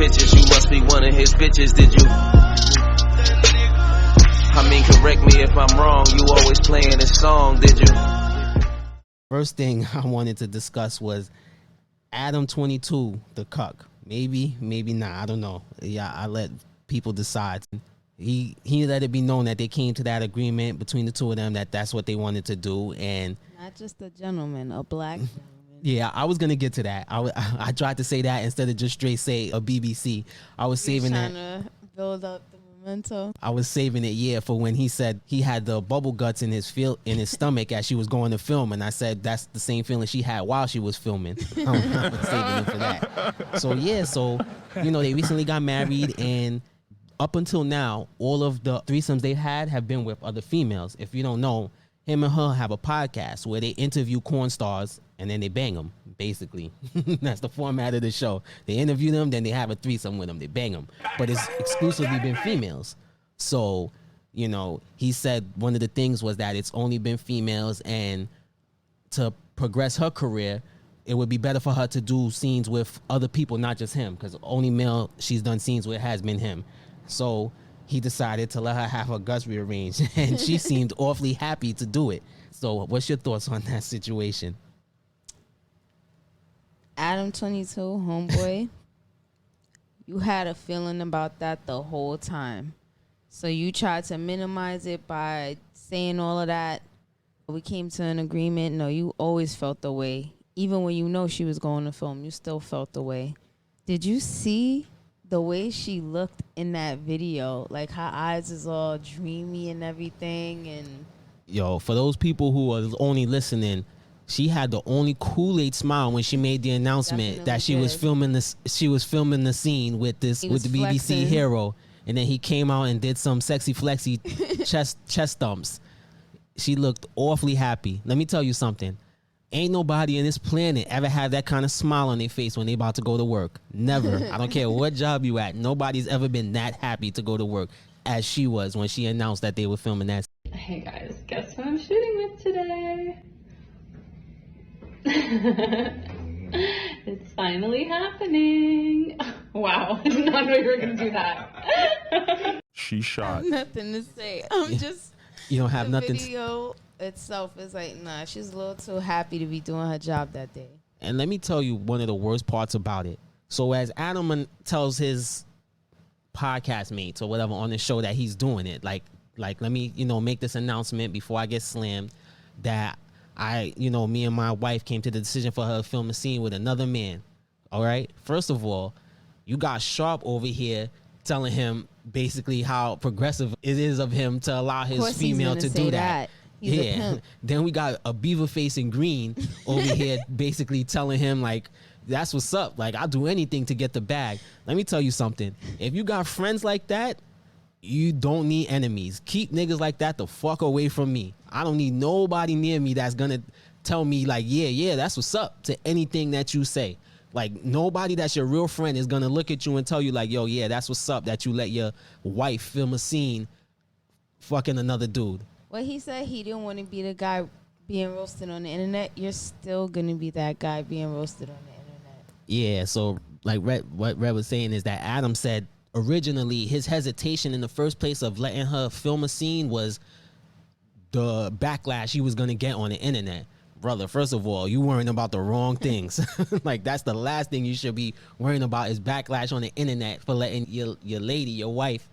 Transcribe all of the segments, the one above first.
pictures. You must be one of his bitches, did you? I mean, correct me if I'm wrong. You always playing his song, did you? First thing I wanted to discuss was Adam22, the cuck. Maybe not. I don't know. Yeah, I let people decide. He let it be known that they came to that agreement between the two of them that that's what they wanted to do, and not just a gentleman, a black gentleman. Yeah, I was gonna get to that. I tried to say that instead of just straight say a BBC. I was saving that. Trying to build up the momentum. I was saving it, for when he said he had the bubble guts in his stomach as she was going to film, and I said that's the same feeling she had while she was filming. I'm saving it for that. So they recently got married, and up until now, all of the threesomes they had have been with other females. If you don't know, him and her have a podcast where they interview porn stars and then they bang them, basically. That's the format of the show. They interview them, then they have a threesome with them. They bang them. But it's exclusively been females. So, he said one of the things was that it's only been females, and to progress her career, it would be better for her to do scenes with other people, not just him, because the only male she's done scenes with has been him. So he decided to let her have her guts rearranged, and she seemed awfully happy to do it. So what's your thoughts on that situation? Adam22, homeboy, you had a feeling about that the whole time. So you tried to minimize it by saying all of that. We came to an agreement. No, you always felt the way. Even when you know she was going to film, you still felt the way. Did you see the way she looked in that video? Like, her eyes is all dreamy and everything. And yo, for those people who are only listening, she had the only Kool-Aid smile when she made the announcement that she was filming this. She was filming the scene with the BBC hero, and then he came out and did some sexy flexy chest thumps. She looked awfully happy. Let me tell you something. Ain't nobody in this planet ever had that kind of smile on their face when they about to go to work. Never. I don't care what job you at. Nobody's ever been that happy to go to work as she was when she announced that they were filming that. Hey guys, guess who I'm shooting with today? It's finally happening. Wow, I did not know you were going to do that. She shot. Nothing to say. I'm just... You don't have nothing. The video itself is like, nah, she's a little too happy to be doing her job that day. And let me tell you one of the worst parts about it. So as Adam tells his podcast mates or whatever on the show that he's doing it, like let me, make this announcement before I get slammed that me and my wife came to the decision for her to film a scene with another man. All right. First of all, you got Sharp over here telling him basically how progressive it is of him to allow his female to do that. Yeah. Then we got a beaver face in green over here basically telling him like, that's what's up. Like, I'll do anything to get the bag. Let me tell you something. If you got friends like that, you don't need enemies. Keep niggas like that the fuck away from me. I don't need nobody near me that's gonna tell me like, yeah, that's what's up to anything that you say. Like, nobody that's your real friend is gonna look at you and tell you like, yo, yeah, that's what's up that you let your wife film a scene fucking another dude. Well, he said he didn't want to be the guy being roasted on the internet. You're still gonna be that guy being roasted on the internet. Yeah, so like what Red was saying is that Adam said originally his hesitation in the first place of letting her film a scene was the backlash he was gonna get on the internet. Brother, first of all, you worrying about the wrong things. Like, that's the last thing you should be worrying about is backlash on the internet for letting your lady, your wife,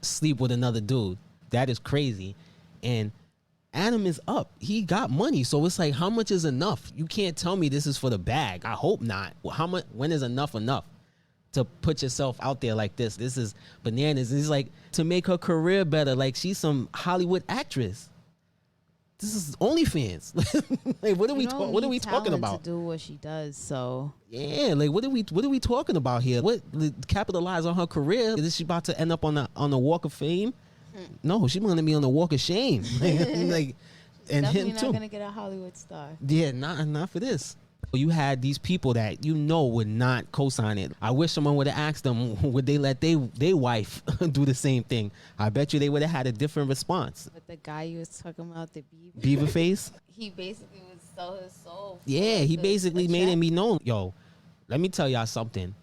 sleep with another dude. That is crazy. And Adam is up. He got money. So it's like, how much is enough? You can't tell me this is for the bag. I hope not. How much? When is enough to put yourself out there like this? This is bananas. It's like to make her career better. Like, she's some Hollywood actress. This is OnlyFans. Like, what are we talking about? To do what she does, so yeah. Like, what are we talking about here? What, capitalize on her career? Is she about to end up on the Walk of Fame? No, she's gonna be on the Walk of Shame. Like, and definitely him not too. Gonna get a Hollywood star. Yeah, not for this. You had these people that would not co-sign it. I wish someone would have asked them, would they let their wife do the same thing? I bet you they would have had a different response. But the guy you was talking about, the beaver face, he basically would sell his soul. Yeah, he basically made it be known. Yo, let me tell y'all something.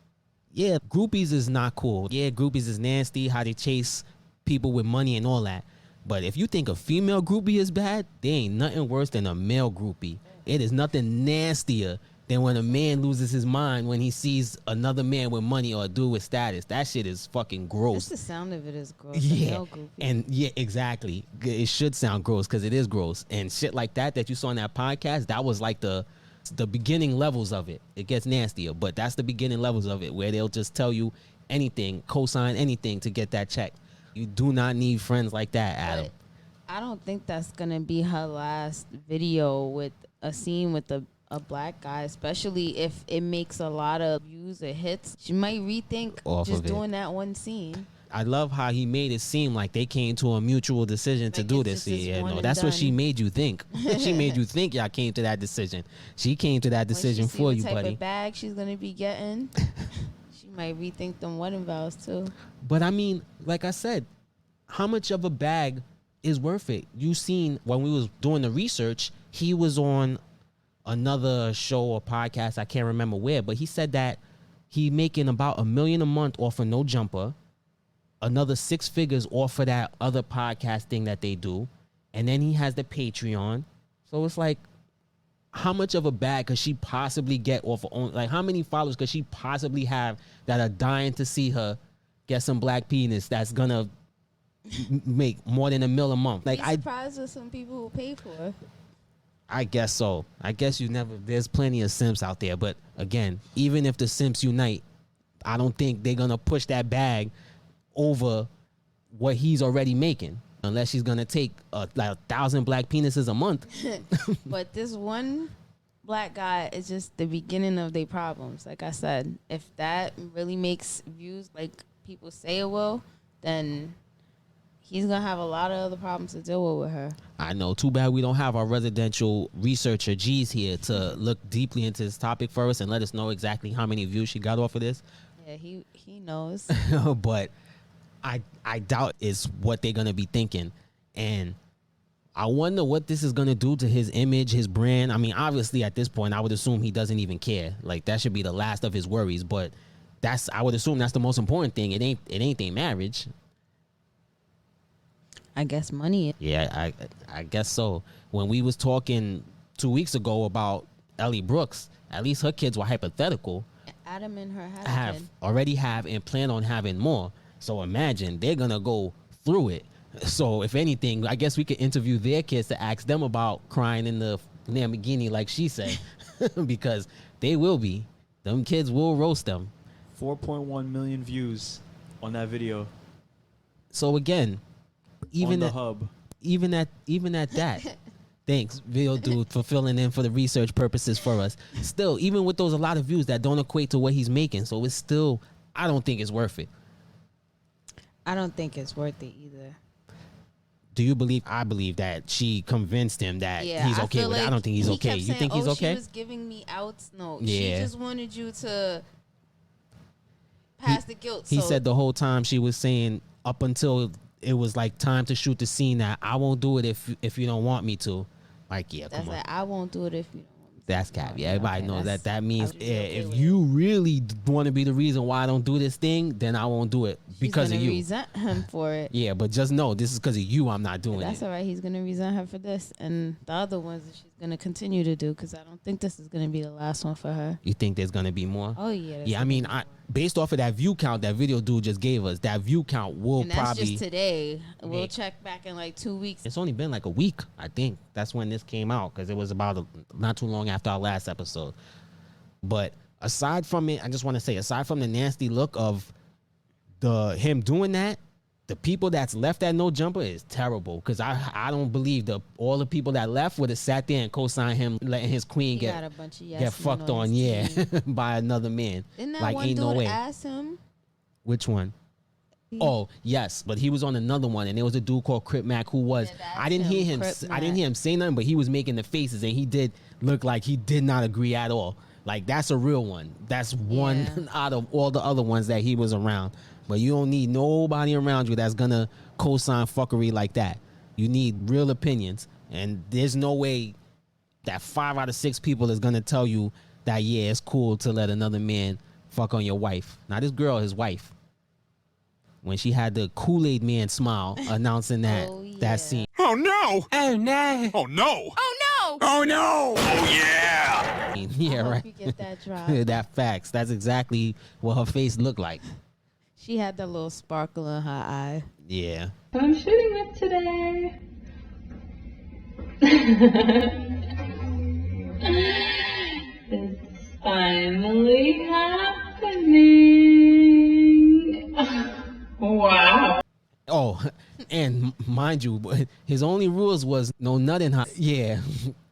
Yeah, groupies is not cool. Yeah, groupies is nasty, how they chase people with money and all that. But if you think a female groupie is bad, there ain't nothing worse than a male groupie. It is nothing nastier than when a man loses his mind when he sees another man with money or a dude with status. That shit is fucking gross. Just the sound of it is gross. Yeah, and yeah, exactly. It should sound gross because it is gross. And shit like that you saw in that podcast, that was like the beginning levels of it. It gets nastier, but that's the beginning levels of it, where they'll just tell you anything, co-sign anything to get that check. You do not need friends like that, Adam. But I don't think that's gonna be her last video with a scene with a black guy, especially if it makes a lot of views or hits. She might rethink Off just of it. doing that one scene. I love how he made it seem like they came to a mutual decision to Like do it's this. just this Yeah, one no, and that's what done. she made you think. She made you think y'all came to that decision. She came to that decision Once she see for what you, type buddy. of bag she's gonna be getting, she might rethink them wedding vows too. But I mean, like I said, how much of a bag is worth it? You seen when we was doing the research, he was on another show or podcast, I can't remember where, but he said that he making about $1 million a month off of No Jumper, another 6 figures off of that other podcast thing that they do, and then he has the Patreon. So it's like, how much of a bag could she possibly get off of own? Like, how many followers could she possibly have that are dying to see her get some black penis that's gonna make more than $1 million a month? Like, Be surprised with some people who pay for it. I guess so. I guess there's plenty of simps out there. But again, even if the simps unite, I don't think they're going to push that bag over what he's already making. Unless she's going to take like 1,000 black penises a month. But this one black guy is just the beginning of their problems. Like I said, if that really makes views like people say it will, then he's going to have a lot of other problems to deal with her. I know. Too bad we don't have our residential researcher G's here to look deeply into this topic for us and let us know exactly how many views she got off of this. Yeah, he knows. But I doubt it's what they're gonna be thinking, and I wonder what this is gonna do to his image, his brand. I mean, obviously at this point, I would assume he doesn't even care. Like, that should be the last of his worries. But I would assume that's the most important thing. It ain't their marriage. I guess money. Yeah, I guess so. When we was talking 2 weeks ago about Ellie Brooks, at least her kids were hypothetical. Adam and her have Already have and plan on having more. So imagine they're gonna go through it. So if anything, I guess we could interview their kids to ask them about crying in the Lamborghini, like she said, because they will be. Them kids will roast them. 4.1 million views on that video. So again, even on the at, hub. even at that. Thanks, video dude, for filling in for the research purposes for us. Still, even with those a lot of views, that don't equate to what he's making. So it's still, I don't think it's worth it. I don't think it's worth it either. Do you believe? I believe that she convinced him that he's okay with it. I don't think he's okay. You think he's okay? She was giving me outs. No, Yeah. she just wanted you to pass the guilt. He so said the whole time she was saying, up until it was like time to shoot the scene, that I won't do it if you don't want me to. Like, yeah, that's come on. like, I won't do it if you don't want me to. That's cap. Yeah, everybody knows that's- that means I would be okay if with you really want to be the reason why I don't do this thing, then I won't do it She's because of gonna you. resent him for it. Yeah, but just know this is because of you. I'm not doing That's it. all right. He's gonna resent her for this, and the other ones that she's gonna continue to do, because I don't think this is gonna be the last one for her. You think there's gonna be more? Oh yeah. Yeah, I mean, based off of that view count that video dude just gave us, that view count will and that's probably. just today. We'll make- check back in like 2 weeks. It's only been like a week, I think. That's when this came out, because it was about not too long after our last episode. But aside from it, I just want to say, aside from the nasty look of him doing that, the people that's left at No Jumper is terrible. Because I don't believe all the people that left would have sat there and co-signed him letting his queen He got a get bunch of yes men fucked on, his yeah, team. by another man. Didn't that Like, one ain't dude no way. ask him? Which one? Oh yes, but he was on another one, and there was a dude called Crip Mac who was. Yeah, that's I didn't hear him, him. Crip I didn't Mac. hear him say nothing, but he was making the faces, and he did look like he did not agree at all. Like, that's a real one. That's one Yeah. out of all the other ones that he was around. But you don't need nobody around you that's gonna co-sign fuckery like that. You need real opinions, and there's no way that 5 out of 6 people is gonna tell you that, yeah, it's cool to let another man fuck on your wife. Not his girl, his wife. When she had the Kool-Aid Man smile announcing that that scene. Oh no! Oh no! Oh no! Oh no! Oh no! Oh yeah! Yeah, I right. hope you get that drop. That facts. That's exactly what her face looked like. She had that little sparkle in her eye. Yeah. Who I'm shooting with today. It's finally happening. Wow. Oh, and mind you, his only rules was no nut in her. Yeah,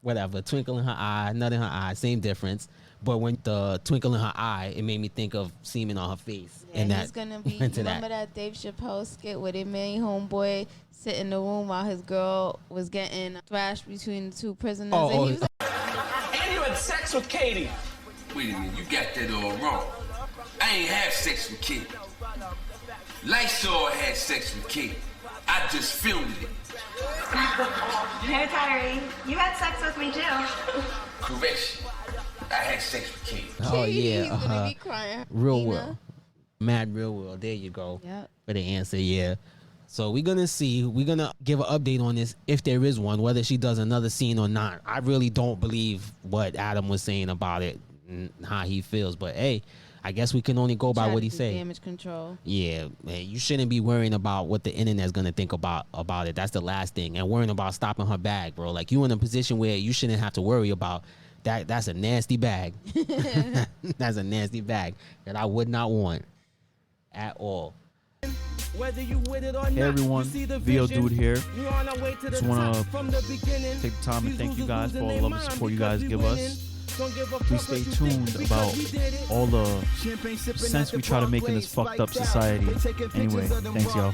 whatever. Twinkle in her eye, nut in her eye, same difference. But when the twinkle in her eye, it made me think of semen on her face. Yeah, and he's gonna be. Remember that Dave Chappelle skit where they made homeboy sit in the room while his girl was getting thrashed between the two prisoners. And he was like, And you had sex with Katie. Wait a minute, you got that all wrong. I ain't have sex with Katie. Lysol had sex with Katie. I just filmed it. Hey, Tyree, you had sex with me too. Correction. I had sex with Katie. Oh yeah, he's gonna be crying. Real Nina. world, mad real world. There you go. Yep. For the answer, yeah. So we're gonna see. We're gonna give an update on this if there is one, whether she does another scene or not. I really don't believe what Adam was saying about it and how he feels. But hey, I guess we can only go by Try what to he do said. Damage control. Yeah, man, you shouldn't be worrying about what the internet's gonna think about it. That's the last thing. And worrying about stopping her bag, bro. Like you in a position where you shouldn't have to worry about that. That's a nasty bag. That's a nasty bag that I would not want at all. Hey everyone, VO Dude here. Just want to take the time and thank you guys for all the love and support you guys give us. Please stay tuned about all the sense we try to make in this fucked up society. Anyway, thanks y'all.